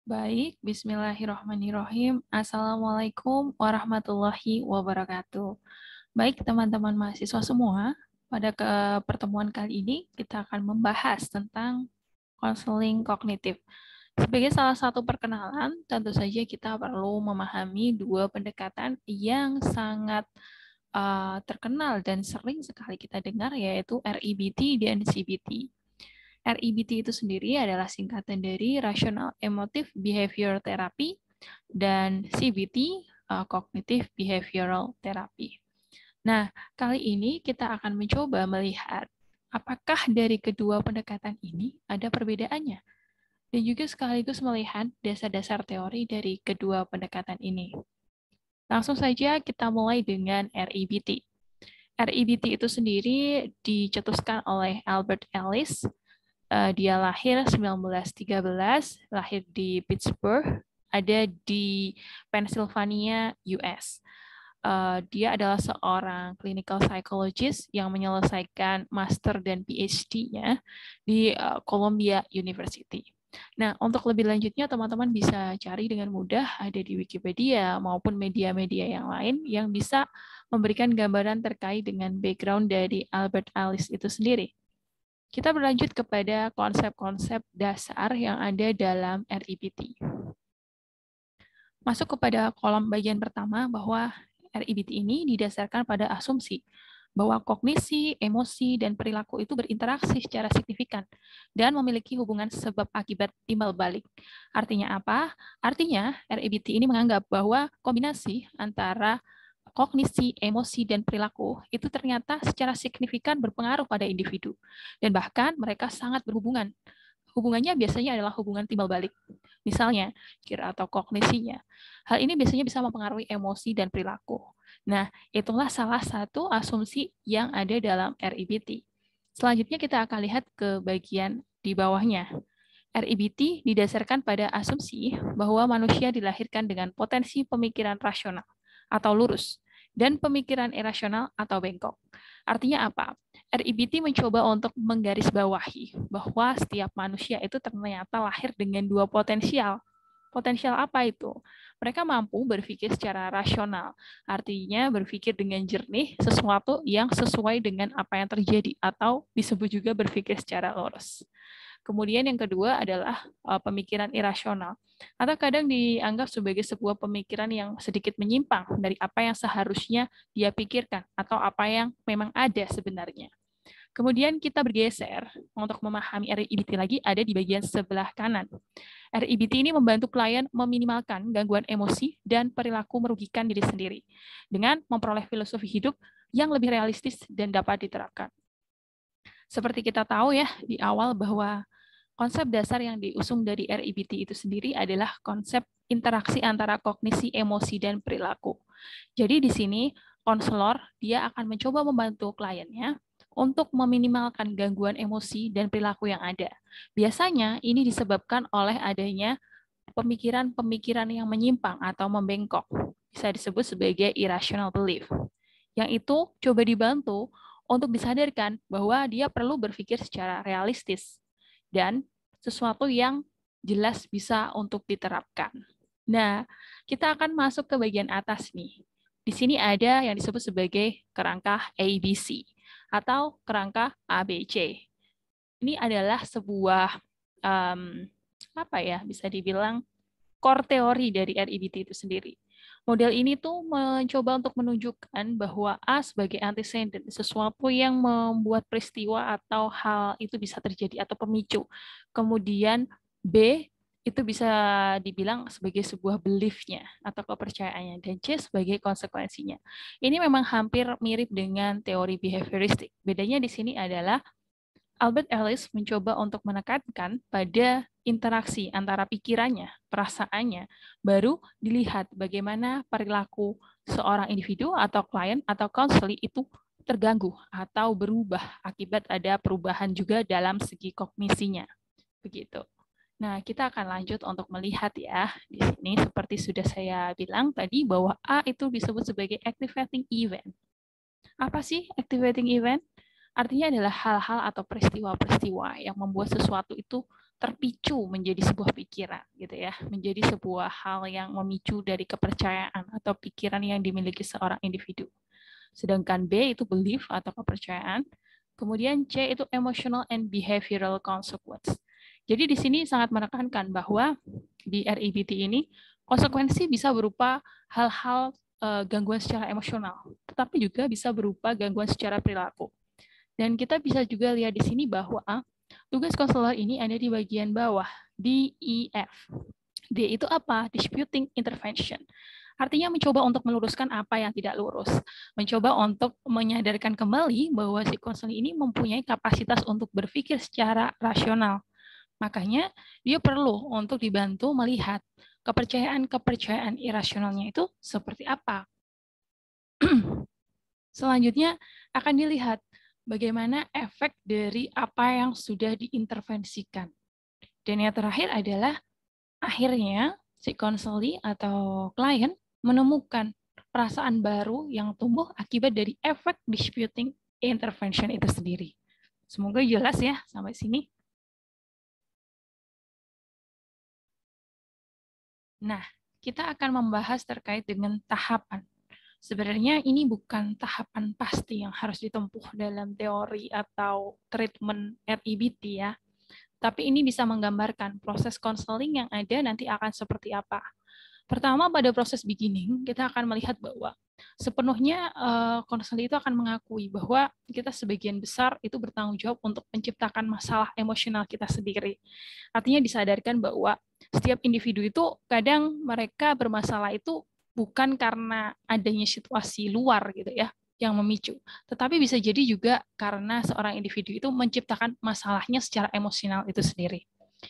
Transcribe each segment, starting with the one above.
Baik, bismillahirrahmanirrahim. Assalamualaikum warahmatullahi wabarakatuh. Baik, teman-teman mahasiswa semua, pada pertemuan kali ini kita akan membahas tentang konseling kognitif. Sebagai salah satu perkenalan, tentu saja kita perlu memahami dua pendekatan yang sangat terkenal dan sering sekali kita dengar, yaitu REBT dan CBT. REBT itu sendiri adalah singkatan dari Rational Emotive Behavior Therapy dan CBT, Cognitive Behavioral Therapy. Nah, kali ini kita akan mencoba melihat apakah dari kedua pendekatan ini ada perbedaannya, dan juga sekaligus melihat dasar-dasar teori dari kedua pendekatan ini. Langsung saja kita mulai dengan REBT. REBT itu sendiri dicetuskan oleh Albert Ellis. Dia lahir 1913, lahir di Pittsburgh, ada di Pennsylvania, US. Dia adalah seorang clinical psychologist yang menyelesaikan master dan PhD-nya di Columbia University. Nah, untuk lebih lanjutnya teman-teman bisa cari dengan mudah ada di Wikipedia maupun media-media yang lain yang bisa memberikan gambaran terkait dengan background dari Albert Ellis itu sendiri. Kita berlanjut kepada konsep-konsep dasar yang ada dalam REBT. Masuk kepada kolom bagian pertama bahwa REBT ini didasarkan pada asumsi bahwa kognisi, emosi, dan perilaku itu berinteraksi secara signifikan dan memiliki hubungan sebab akibat timbal balik. Artinya apa? Artinya REBT ini menganggap bahwa kombinasi antara kognisi, emosi, dan perilaku itu ternyata secara signifikan berpengaruh pada individu. Dan bahkan mereka sangat berhubungan. Hubungannya biasanya adalah hubungan timbal balik. Misalnya, kira atau kognisinya. Hal ini biasanya bisa mempengaruhi emosi dan perilaku. Nah, itulah salah satu asumsi yang ada dalam REBT. Selanjutnya kita akan lihat ke bagian di bawahnya. REBT didasarkan pada asumsi bahwa manusia dilahirkan dengan potensi pemikiran rasional atau lurus dan pemikiran irasional atau bengkok. Artinya apa? REBT mencoba untuk menggarisbawahi bahwa setiap manusia itu ternyata lahir dengan dua potensial. Potensial apa itu? Mereka mampu berpikir secara rasional, artinya berpikir dengan jernih sesuatu yang sesuai dengan apa yang terjadi, atau disebut juga berpikir secara lurus. Kemudian yang kedua adalah pemikiran irasional, atau kadang dianggap sebagai sebuah pemikiran yang sedikit menyimpang dari apa yang seharusnya dia pikirkan, atau apa yang memang ada sebenarnya. Kemudian kita bergeser untuk memahami REBT lagi ada di bagian sebelah kanan. REBT ini membantu klien meminimalkan gangguan emosi dan perilaku merugikan diri sendiri dengan memperoleh filosofi hidup yang lebih realistis dan dapat diterapkan. Seperti kita tahu ya di awal bahwa konsep dasar yang diusung dari REBT itu sendiri adalah konsep interaksi antara kognisi, emosi, dan perilaku. Jadi di sini konselor dia akan mencoba membantu kliennya untuk meminimalkan gangguan emosi dan perilaku yang ada. Biasanya ini disebabkan oleh adanya pemikiran-pemikiran yang menyimpang atau membengkok. Bisa disebut sebagai irrational belief. Yang itu coba dibantu untuk disadarkan bahwa dia perlu berpikir secara realistis dan sesuatu yang jelas bisa untuk diterapkan. Nah, kita akan masuk ke bagian atas nih. Di sini ada yang disebut sebagai kerangka ABC atau kerangka ABC. Ini adalah sebuah apa ya, bisa dibilang core teori dari REBT itu sendiri. Model ini tuh mencoba untuk menunjukkan bahwa A sebagai antecedent, sesuatu yang membuat peristiwa atau hal itu bisa terjadi atau pemicu. Kemudian B itu bisa dibilang sebagai sebuah belief-nya atau kepercayaannya, dan C sebagai konsekuensinya. Ini memang hampir mirip dengan teori behavioristik. Bedanya di sini adalah Albert Ellis mencoba untuk menekankan pada interaksi antara pikirannya, perasaannya, baru dilihat bagaimana perilaku seorang individu atau klien atau konseling itu terganggu atau berubah akibat ada perubahan juga dalam segi kognisinya. Begitu. Nah, kita akan lanjut untuk melihat ya. Di sini seperti sudah saya bilang tadi bahwa A itu disebut sebagai activating event. Apa sih activating event? Artinya adalah hal-hal atau peristiwa-peristiwa yang membuat sesuatu itu terpicu menjadi sebuah pikiran, gitu ya, menjadi sebuah hal yang memicu dari kepercayaan atau pikiran yang dimiliki seorang individu. Sedangkan B itu belief atau kepercayaan. Kemudian C itu emotional and behavioral consequence. Jadi di sini sangat menekankan bahwa di REBT ini konsekuensi bisa berupa hal-hal gangguan secara emosional, tetapi juga bisa berupa gangguan secara perilaku. Dan kita bisa juga lihat di sini bahwa tugas konselor ini ada di bagian bawah, DEF. D itu apa? Disputing intervention. Artinya mencoba untuk meluruskan apa yang tidak lurus. Mencoba untuk menyadarkan kembali bahwa si konseling ini mempunyai kapasitas untuk berpikir secara rasional. Makanya dia perlu untuk dibantu melihat kepercayaan-kepercayaan irasionalnya itu seperti apa. Selanjutnya akan dilihat bagaimana efek dari apa yang sudah diintervensikan. Dan yang terakhir adalah akhirnya si konseli atau klien menemukan perasaan baru yang tumbuh akibat dari efek disputing intervention itu sendiri. Semoga jelas ya sampai sini. Nah, kita akan membahas terkait dengan tahapan. Sebenarnya ini bukan tahapan pasti yang harus ditempuh dalam teori atau treatment REBT ya. Tapi ini bisa menggambarkan proses konseling yang ada nanti akan seperti apa. Pertama, pada proses beginning, kita akan melihat bahwa sepenuhnya konselor itu akan mengakui bahwa kita sebagian besar itu bertanggung jawab untuk menciptakan masalah emosional kita sendiri. Artinya disadarkan bahwa setiap individu itu kadang mereka bermasalah itu bukan karena adanya situasi luar gitu ya yang memicu, tetapi bisa jadi juga karena seorang individu itu menciptakan masalahnya secara emosional itu sendiri.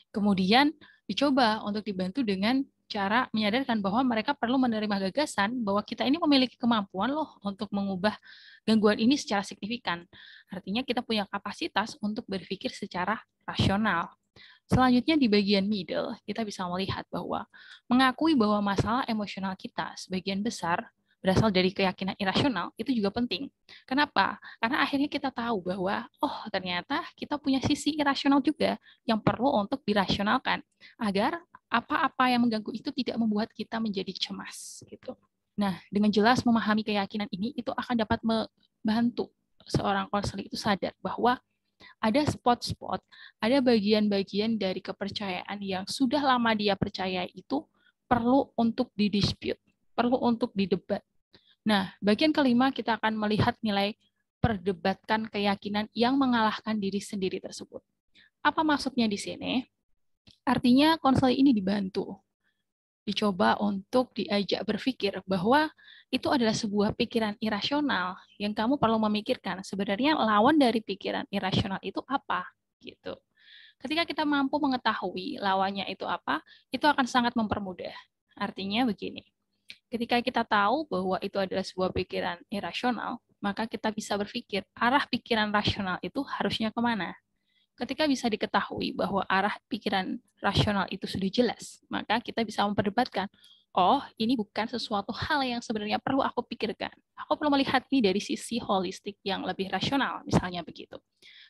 Kemudian dicoba untuk dibantu dengan cara menyadarkan bahwa mereka perlu menerima gagasan bahwa kita ini memiliki kemampuan loh untuk mengubah gangguan ini secara signifikan. Artinya kita punya kapasitas untuk berpikir secara rasional. Selanjutnya di bagian middle, kita bisa melihat bahwa mengakui bahwa masalah emosional kita sebagian besar berasal dari keyakinan irasional itu juga penting. Kenapa? Karena akhirnya kita tahu bahwa oh ternyata kita punya sisi irasional juga yang perlu untuk dirasionalkan agar apa-apa yang mengganggu itu tidak membuat kita menjadi cemas gitu. Nah, dengan jelas memahami keyakinan ini itu akan dapat membantu seorang konselor itu sadar bahwa ada spot-spot, ada bagian-bagian dari kepercayaan yang sudah lama dia percaya itu perlu untuk didispute, perlu untuk didebat. Nah, bagian kelima kita akan melihat nilai perdebatkan keyakinan yang mengalahkan diri sendiri tersebut. Apa maksudnya di sini? Artinya konselor ini dicoba untuk diajak berpikir bahwa itu adalah sebuah pikiran irasional yang kamu perlu memikirkan. Sebenarnya lawan dari pikiran irasional itu apa? Gitu. Ketika kita mampu mengetahui lawannya itu apa, itu akan sangat mempermudah. Artinya begini, ketika kita tahu bahwa itu adalah sebuah pikiran irasional, maka kita bisa berpikir arah pikiran rasional itu harusnya kemana. Ketika bisa diketahui bahwa arah pikiran rasional itu sudah jelas, maka kita bisa memperdebatkan, oh ini bukan sesuatu hal yang sebenarnya perlu aku pikirkan. Aku perlu melihat ini dari sisi holistik yang lebih rasional, misalnya begitu.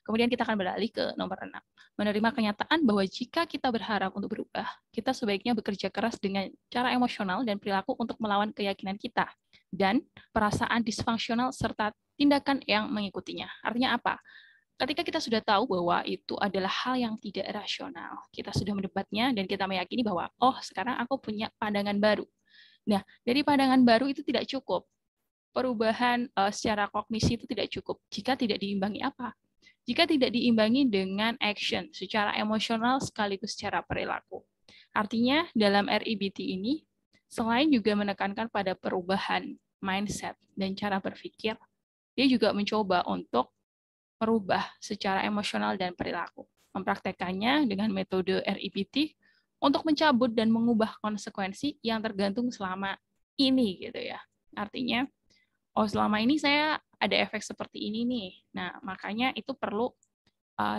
Kemudian kita akan beralih ke nomor 6. Menerima kenyataan bahwa jika kita berharap untuk berubah, kita sebaiknya bekerja keras dengan cara emosional dan perilaku untuk melawan keyakinan kita dan perasaan disfungsional serta tindakan yang mengikutinya. Artinya apa? Ketika kita sudah tahu bahwa itu adalah hal yang tidak rasional, kita sudah mendebatnya dan kita meyakini bahwa, oh sekarang aku punya pandangan baru. Nah, dari pandangan baru itu tidak cukup. Perubahan secara kognisi itu tidak cukup jika tidak diimbangi apa? Jika tidak diimbangi dengan action secara emosional sekaligus secara perilaku. Artinya dalam REBT ini, selain juga menekankan pada perubahan mindset dan cara berpikir, dia juga mencoba untuk merubah secara emosional dan perilaku. Mempraktekannya dengan metode REBT untuk mencabut dan mengubah konsekuensi yang tergantung selama ini gitu ya. Artinya, oh selama ini saya ada efek seperti ini nih. Nah, makanya itu perlu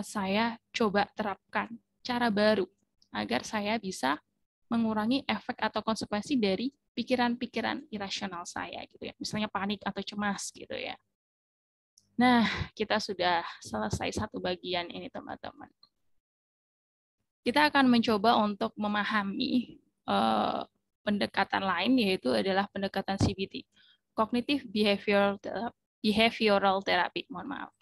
saya coba terapkan cara baru agar saya bisa mengurangi efek atau konsekuensi dari pikiran-pikiran irasional saya gitu ya. Misalnya panik atau cemas gitu ya. Nah, kita sudah selesai satu bagian ini, teman-teman. Kita akan mencoba untuk memahami pendekatan lain, yaitu adalah pendekatan CBT, Cognitive Behavioral Therapy, mohon maaf.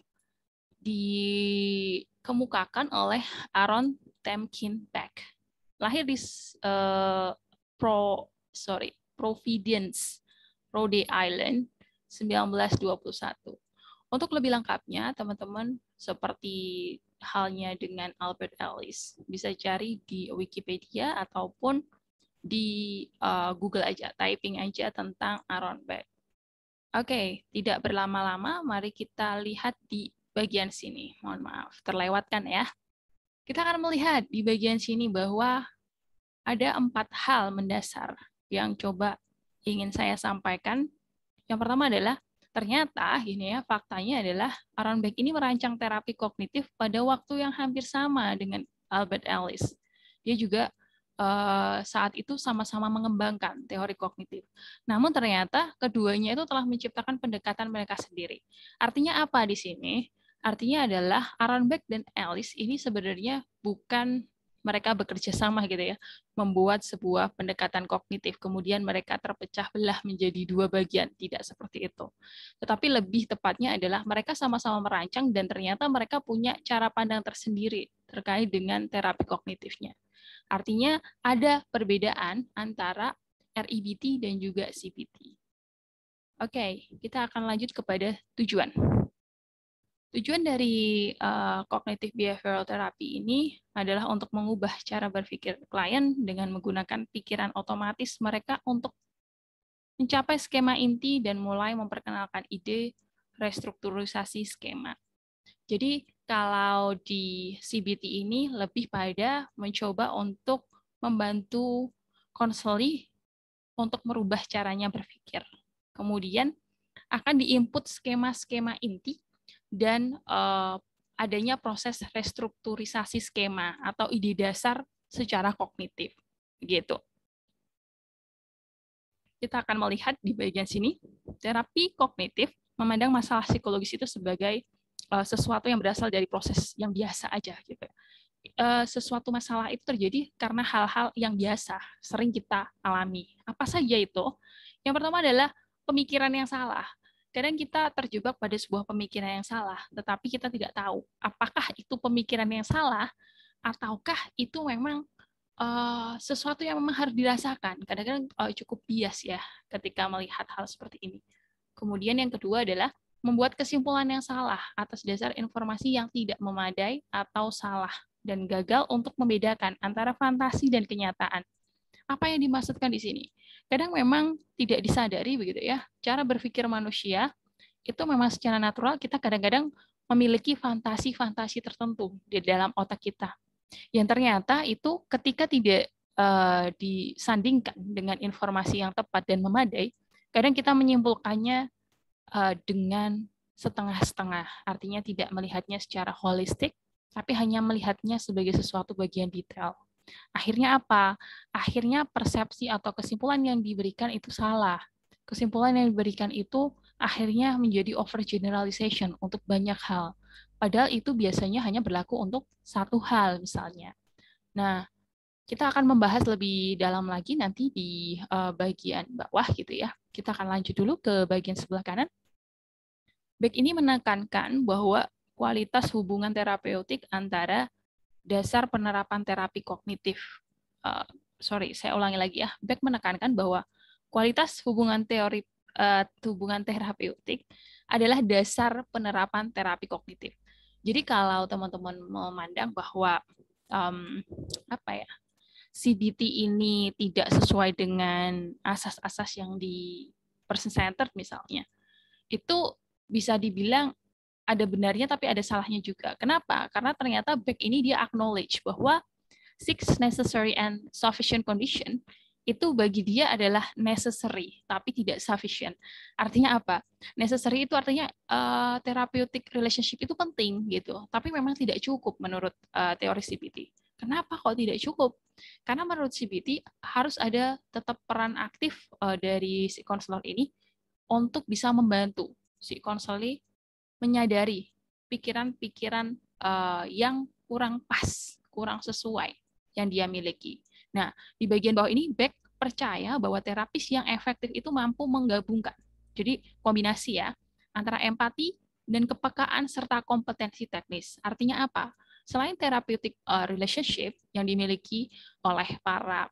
Dikemukakan oleh Aaron Temkin Beck. Lahir di Providence, Rhode Island, 1921. Untuk lebih lengkapnya, teman-teman, seperti halnya dengan Albert Ellis, bisa cari di Wikipedia ataupun di Google aja, typing aja tentang Aaron Beck. Oke, tidak berlama-lama, mari kita lihat di bagian sini. Mohon maaf, terlewatkan ya. Kita akan melihat di bagian sini bahwa ada 4 hal mendasar yang coba ingin saya sampaikan. Yang pertama adalah ternyata ini ya, faktanya adalah Aaron Beck ini merancang terapi kognitif pada waktu yang hampir sama dengan Albert Ellis. Dia juga saat itu sama-sama mengembangkan teori kognitif. Namun ternyata keduanya itu telah menciptakan pendekatan mereka sendiri. Artinya apa di sini? Artinya adalah Aaron Beck dan Ellis ini sebenarnya bukan mereka bekerja sama gitu ya, membuat sebuah pendekatan kognitif, kemudian mereka terpecah belah menjadi 2 bagian, tidak seperti itu. Tetapi lebih tepatnya adalah mereka sama-sama merancang dan ternyata mereka punya cara pandang tersendiri terkait dengan terapi kognitifnya. Artinya ada perbedaan antara REBT dan juga CBT. Oke, kita akan lanjut kepada tujuan. Tujuan dari cognitive behavioral therapy ini adalah untuk mengubah cara berpikir klien dengan menggunakan pikiran otomatis mereka untuk mencapai skema inti dan mulai memperkenalkan ide restrukturisasi skema. Jadi kalau di CBT ini lebih pada mencoba untuk membantu konseli untuk merubah caranya berpikir. Kemudian akan diinput skema-skema inti dan adanya proses restrukturisasi skema atau ide dasar secara kognitif. Gitu. Kita akan melihat di bagian sini, terapi kognitif memandang masalah psikologis itu sebagai sesuatu yang berasal dari proses yang biasa aja gitu. Sesuatu masalah itu terjadi karena hal-hal yang biasa sering kita alami. Apa saja itu? Yang pertama adalah pemikiran yang salah. Kadang kita terjebak pada sebuah pemikiran yang salah, tetapi kita tidak tahu apakah itu pemikiran yang salah ataukah itu memang sesuatu yang memang harus dirasakan. Kadang-kadang cukup bias ya ketika melihat hal seperti ini. Kemudian yang kedua adalah membuat kesimpulan yang salah atas dasar informasi yang tidak memadai atau salah dan gagal untuk membedakan antara fantasi dan kenyataan. Apa yang dimaksudkan di sini? Kadang memang tidak disadari begitu ya, cara berpikir manusia itu memang secara natural kita kadang-kadang memiliki fantasi-fantasi tertentu di dalam otak kita. Yang ternyata itu ketika tidak disandingkan dengan informasi yang tepat dan memadai, kadang kita menyimpulkannya dengan setengah-setengah. Artinya tidak melihatnya secara holistik, tapi hanya melihatnya sebagai sesuatu bagian detail. Akhirnya apa? Akhirnya persepsi atau kesimpulan yang diberikan itu salah. Kesimpulan yang diberikan itu akhirnya menjadi overgeneralization untuk banyak hal. Padahal itu biasanya hanya berlaku untuk satu hal misalnya. Nah, kita akan membahas lebih dalam lagi nanti di bagian bawah gitu ya. Kita akan lanjut dulu ke bagian sebelah kanan. Beck ini menekankan bahwa kualitas hubungan terapeutik antara dasar penerapan terapi kognitif. Saya ulangi lagi ya. Beck menekankan bahwa kualitas hubungan hubungan terapeutik adalah dasar penerapan terapi kognitif. Jadi kalau teman-teman memandang bahwa CBT ini tidak sesuai dengan asas-asas yang di person centered misalnya, itu bisa dibilang ada benarnya tapi ada salahnya juga. Kenapa? Karena ternyata Beck ini dia acknowledge bahwa 6 necessary and sufficient condition itu bagi dia adalah necessary tapi tidak sufficient. Artinya apa? Necessary itu artinya therapeutic relationship itu penting gitu, tapi memang tidak cukup menurut teori CBT. Kenapa kok tidak cukup? Karena menurut CBT harus ada tetap peran aktif dari si konselor ini untuk bisa membantu si konseling menyadari pikiran-pikiran yang kurang pas, kurang sesuai yang dia miliki. Nah, di bagian bawah ini Beck percaya bahwa terapis yang efektif itu mampu menggabungkan. Jadi kombinasi ya antara empati dan kepekaan serta kompetensi teknis. Artinya apa? Selain therapeutic relationship yang dimiliki oleh para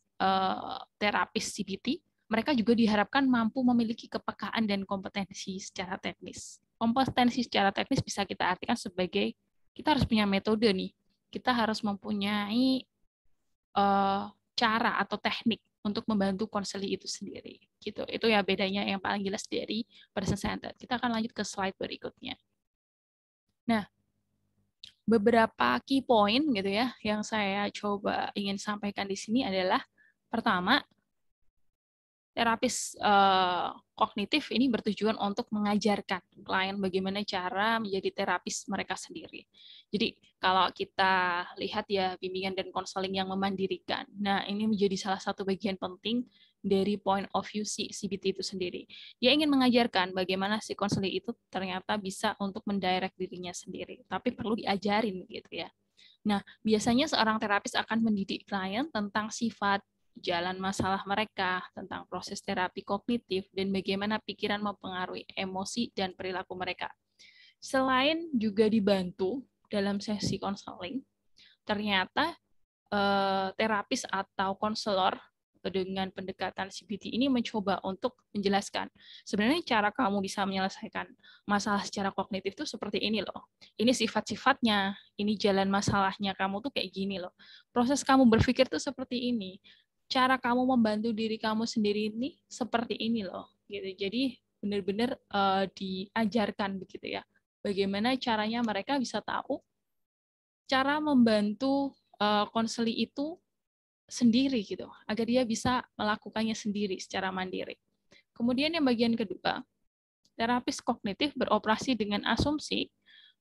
terapis CBT, mereka juga diharapkan mampu memiliki kepekaan dan kompetensi secara teknis. Kompetensi secara teknis bisa kita artikan sebagai kita harus punya metode nih. Kita harus mempunyai cara atau teknik untuk membantu konseli itu sendiri. Gitu. Itu ya bedanya yang paling jelas dari person centered. Kita akan lanjut ke slide berikutnya. Nah, beberapa key point gitu ya yang saya coba ingin sampaikan di sini adalah pertama, terapis kognitif ini bertujuan untuk mengajarkan klien bagaimana cara menjadi terapis mereka sendiri. Jadi kalau kita lihat ya bimbingan dan konseling yang memandirikan, nah ini menjadi salah satu bagian penting dari point of view si CBT itu sendiri. Dia ingin mengajarkan bagaimana si konseling itu ternyata bisa untuk mendirect dirinya sendiri, tapi perlu diajarin gitu ya. Nah, biasanya seorang terapis akan mendidik klien tentang sifat, jalan masalah mereka, tentang proses terapi kognitif, dan bagaimana pikiran mempengaruhi emosi dan perilaku mereka. Selain juga dibantu dalam sesi konseling, ternyata terapis atau konselor dengan pendekatan CBT ini mencoba untuk menjelaskan sebenarnya cara kamu bisa menyelesaikan masalah secara kognitif itu seperti ini loh. Ini sifat-sifatnya, ini jalan masalahnya kamu tuh kayak gini loh. Proses kamu berpikir tuh seperti ini. Cara kamu membantu diri kamu sendiri ini seperti ini loh. Gitu. Jadi benar-benar diajarkan begitu ya. Bagaimana caranya mereka bisa tahu cara membantu konseli itu sendiri gitu, agar dia bisa melakukannya sendiri secara mandiri. Kemudian yang bagian kedua, terapis kognitif beroperasi dengan asumsi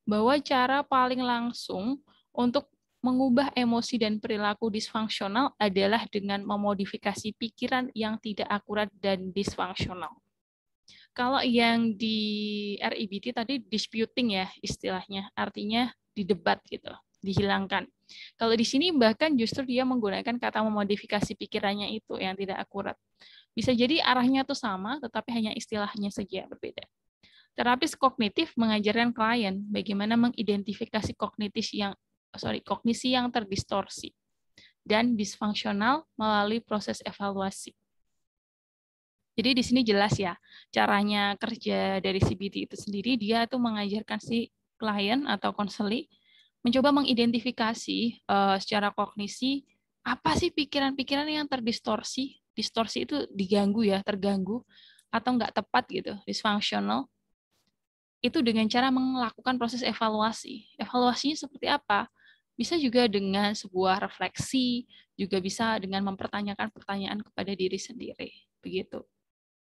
bahwa cara paling langsung untuk mengubah emosi dan perilaku disfungsional adalah dengan memodifikasi pikiran yang tidak akurat dan disfungsional. Kalau yang di REBT tadi disputing ya istilahnya, artinya didebat gitu, dihilangkan. Kalau di sini bahkan justru dia menggunakan kata memodifikasi pikirannya itu yang tidak akurat. Bisa jadi arahnya tuh sama, tetapi hanya istilahnya saja berbeda. Terapis kognitif mengajarkan klien bagaimana mengidentifikasi kognisi yang terdistorsi dan disfungsional melalui proses evaluasi. Jadi di sini jelas ya, caranya kerja dari CBT itu sendiri, dia tuh mengajarkan si klien atau konseli mencoba mengidentifikasi secara kognisi apa sih pikiran-pikiran yang terdistorsi. Distorsi itu diganggu ya, terganggu atau nggak tepat gitu, dysfunctional. Itu dengan cara melakukan proses evaluasi. Evaluasinya seperti apa? Bisa juga dengan sebuah refleksi, juga bisa dengan mempertanyakan pertanyaan kepada diri sendiri. Begitu.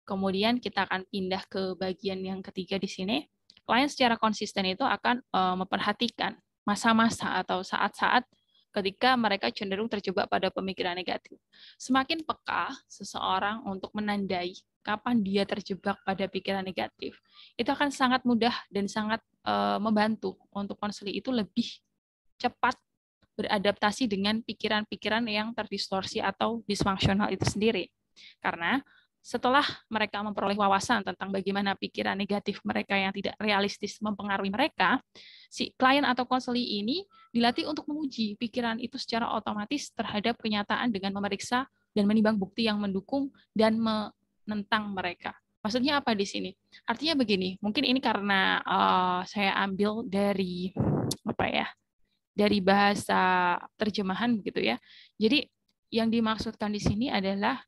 Kemudian kita akan pindah ke bagian yang ketiga di sini. Klien secara konsisten itu akan memperhatikan masa-masa atau saat-saat ketika mereka cenderung terjebak pada pemikiran negatif. Semakin peka seseorang untuk menandai kapan dia terjebak pada pikiran negatif, itu akan sangat mudah dan sangat membantu untuk konseli itu lebih cepat beradaptasi dengan pikiran-pikiran yang terdistorsi atau disfungsional itu sendiri. Karena setelah mereka memperoleh wawasan tentang bagaimana pikiran negatif mereka yang tidak realistis mempengaruhi mereka, si klien atau konseli ini dilatih untuk menguji pikiran itu secara otomatis terhadap kenyataan dengan memeriksa dan menimbang bukti yang mendukung dan menentang mereka. Maksudnya apa di sini? Artinya begini, mungkin ini karena saya ambil dari apa ya? Dari bahasa terjemahan begitu ya. Jadi yang dimaksudkan di sini adalah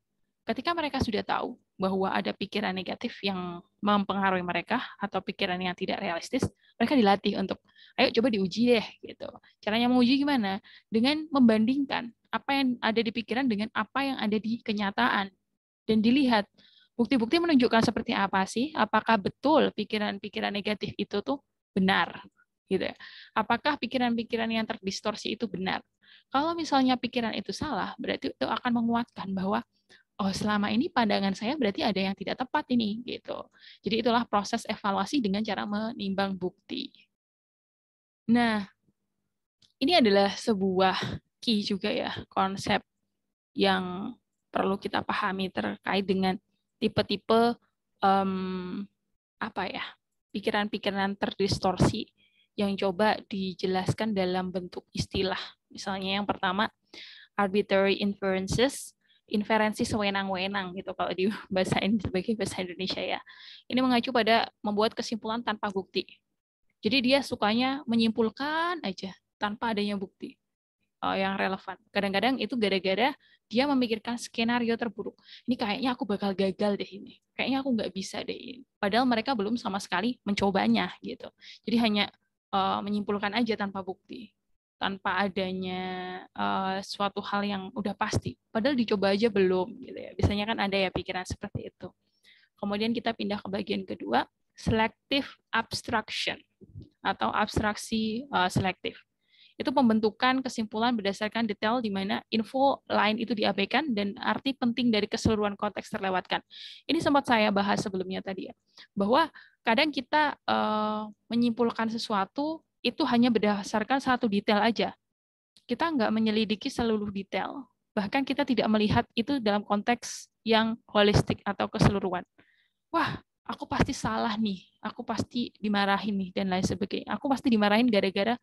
ketika mereka sudah tahu bahwa ada pikiran negatif yang mempengaruhi mereka atau pikiran yang tidak realistis, mereka dilatih untuk, ayo coba diuji deh gitu. Caranya menguji gimana? Dengan membandingkan apa yang ada di pikiran dengan apa yang ada di kenyataan dan dilihat bukti-bukti menunjukkan seperti apa sih? Apakah betul pikiran-pikiran negatif itu tuh benar? Gitu ya. Apakah pikiran-pikiran yang terdistorsi itu benar? Kalau misalnya pikiran itu salah, berarti itu akan menguatkan bahwa oh selama ini pandangan saya berarti ada yang tidak tepat ini gitu. Jadi itulah proses evaluasi dengan cara menimbang bukti. Nah, ini adalah sebuah key juga ya, konsep yang perlu kita pahami terkait dengan tipe-tipe apa ya, pikiran-pikiran terdistorsi yang coba dijelaskan dalam bentuk istilah. Misalnya yang pertama, arbitrary inferences, inferensi sewenang-wenang gitu kalau di bahasa sebagai bahasa Indonesia ya. Ini mengacu pada membuat kesimpulan tanpa bukti. Jadi dia sukanya menyimpulkan aja tanpa adanya bukti yang relevan. Kadang-kadang itu gara-gara dia memikirkan skenario terburuk. Ini kayaknya aku bakal gagal deh ini. Kayaknya aku nggak bisa deh ini. Padahal mereka belum sama sekali mencobanya gitu. Jadi hanya menyimpulkan aja tanpa bukti, tanpa adanya suatu hal yang udah pasti. Padahal dicoba aja belum gitu ya. Biasanya kan ada ya pikiran seperti itu. Kemudian kita pindah ke bagian kedua, selective abstraction atau abstraksi selektif. Itu pembentukan kesimpulan berdasarkan detail di mana info lain itu diabaikan dan arti penting dari keseluruhan konteks terlewatkan. Ini sempat saya bahas sebelumnya tadi ya, bahwa kadang kita menyimpulkan sesuatu itu hanya berdasarkan satu detail aja. Kita nggak menyelidiki seluruh detail. Bahkan kita tidak melihat itu dalam konteks yang holistik atau keseluruhan. Wah, aku pasti salah nih, aku pasti dimarahin nih, dan lain sebagainya. Aku pasti dimarahin gara-gara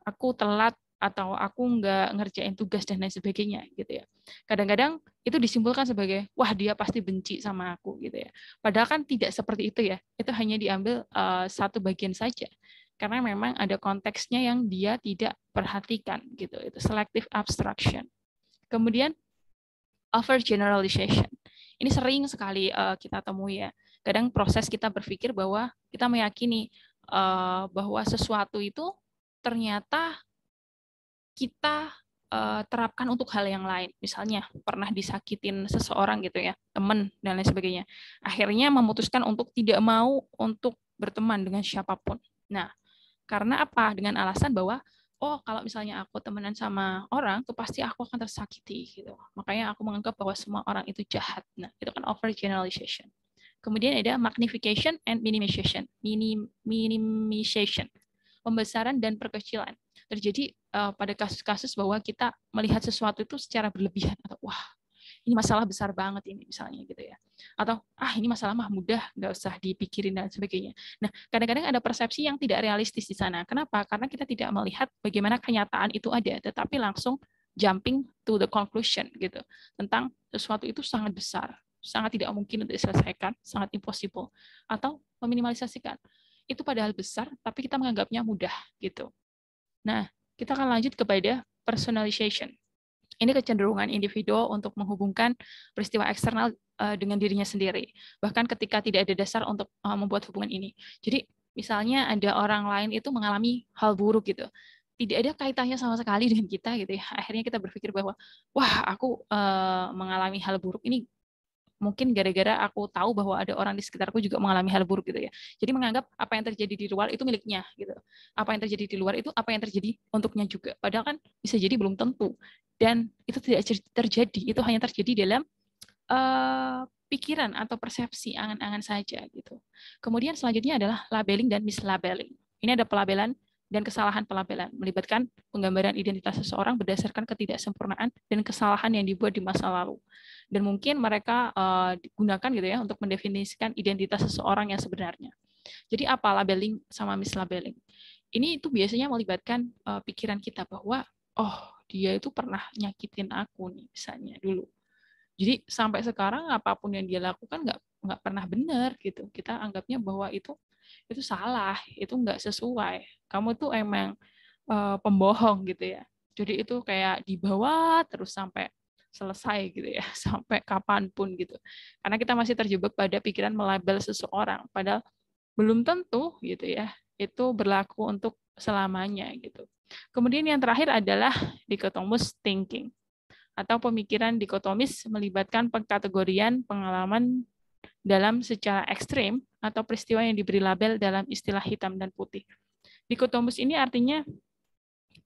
aku telat atau aku nggak ngerjain tugas dan lain sebagainya gitu ya. Kadang-kadang itu disimpulkan sebagai wah dia pasti benci sama aku gitu ya. Padahal kan tidak seperti itu ya. Itu hanya diambil satu bagian saja. Karena memang ada konteksnya yang dia tidak perhatikan gitu. Itu selective abstraction. Kemudian overgeneralization. Ini sering sekali kita temui ya. Kadang proses kita berpikir bahwa kita meyakini bahwa sesuatu itu ternyata kita terapkan untuk hal yang lain. Misalnya pernah disakitin seseorang gitu ya, teman dan lain sebagainya. Akhirnya memutuskan untuk tidak mau untuk berteman dengan siapapun. Nah, karena apa? Dengan alasan bahwa oh kalau misalnya aku temenan sama orang tuh pasti aku akan tersakiti gitu. Makanya aku menganggap bahwa semua orang itu jahat. Nah, itu kan overgeneralization. Kemudian ada magnification and minimization. Minimization. Pembesaran dan perkecilan. Terjadi pada kasus-kasus bahwa kita melihat sesuatu itu secara berlebihan atau wah ini masalah besar banget ini misalnya gitu ya, atau ini masalah mah mudah nggak usah dipikirin dan sebagainya. Nah kadang-kadang ada persepsi yang tidak realistis di sana. Kenapa? Karena kita tidak melihat bagaimana kenyataan itu ada, tetapi langsung jumping to the conclusion gitu tentang sesuatu itu sangat besar, sangat tidak mungkin untuk diselesaikan, sangat impossible, atau meminimalisasikan itu padahal besar tapi kita menganggapnya mudah gitu. Nah, kita akan lanjut kepada personalization. Ini kecenderungan individu untuk menghubungkan peristiwa eksternal dengan dirinya sendiri, bahkan ketika tidak ada dasar untuk membuat hubungan ini. Jadi, misalnya ada orang lain itu mengalami hal buruk gitu, tidak ada kaitannya sama sekali dengan kita gitu ya. Akhirnya kita berpikir bahwa, wah aku mengalami hal buruk ini mungkin gara-gara aku tahu bahwa ada orang di sekitarku juga mengalami hal buruk gitu ya. Jadi menganggap apa yang terjadi di luar itu miliknya gitu. Apa yang terjadi di luar itu apa yang terjadi untuknya juga. Padahal kan bisa jadi belum tentu. Dan itu tidak terjadi. Itu hanya terjadi dalam pikiran atau persepsi angan-angan saja gitu. Kemudian selanjutnya adalah labeling dan mislabeling. Ini ada pelabelan dan kesalahan pelabelan, melibatkan penggambaran identitas seseorang berdasarkan ketidaksempurnaan dan kesalahan yang dibuat di masa lalu. Dan mungkin mereka digunakan gitu ya untuk mendefinisikan identitas seseorang yang sebenarnya. Jadi apa labeling sama mislabeling? Ini itu biasanya melibatkan pikiran kita bahwa oh dia itu pernah nyakitin aku nih misalnya dulu. Jadi sampai sekarang apapun yang dia lakukan nggak pernah benar gitu. Kita anggapnya bahwa itu salah, itu nggak sesuai. Kamu tuh emang pembohong gitu ya. Jadi itu kayak dibawa terus sampai selesai gitu ya, sampai kapanpun gitu. Karena kita masih terjebak pada pikiran melabel seseorang, padahal belum tentu gitu ya, itu berlaku untuk selamanya gitu. Kemudian yang terakhir adalah dichotomous thinking atau pemikiran dikotomis melibatkan pengkategorian pengalaman dalam secara ekstrim atau peristiwa yang diberi label dalam istilah hitam dan putih. Dikotomus ini artinya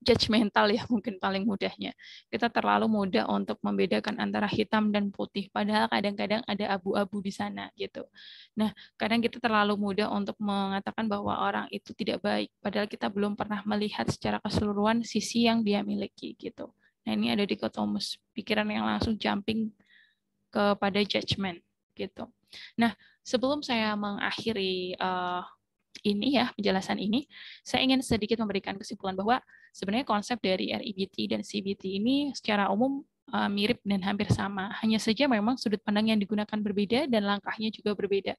judgmental ya, mungkin paling mudahnya. Kita terlalu mudah untuk membedakan antara hitam dan putih, padahal kadang-kadang ada abu-abu di sana gitu. Nah, kadang kita terlalu mudah untuk mengatakan bahwa orang itu tidak baik, padahal kita belum pernah melihat secara keseluruhan sisi yang dia miliki gitu. Nah, ini ada dikotomus, pikiran yang langsung jumping kepada judgment gitu. Nah, sebelum saya mengakhiri ini ya penjelasan ini, saya ingin sedikit memberikan kesimpulan bahwa sebenarnya konsep dari REBT dan CBT ini secara umum mirip dan hampir sama. Hanya saja memang sudut pandang yang digunakan berbeda dan langkahnya juga berbeda.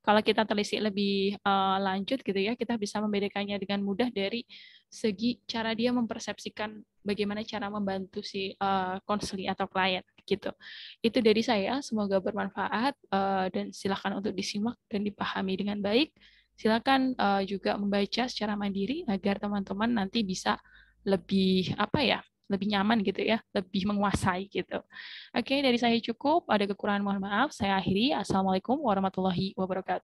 Kalau kita telisik lebih lanjut gitu ya, kita bisa membedakannya dengan mudah dari segi cara dia mempersepsikan bagaimana cara membantu si konseli atau klien gitu. Itu dari saya, semoga bermanfaat dan silakan untuk disimak dan dipahami dengan baik. Silakan juga membaca secara mandiri agar teman-teman nanti bisa lebih apa ya, lebih nyaman gitu ya, lebih menguasai gitu. Oke, dari saya cukup. Ada kekurangan mohon maaf. Saya akhiri. Assalamualaikum warahmatullahi wabarakatuh.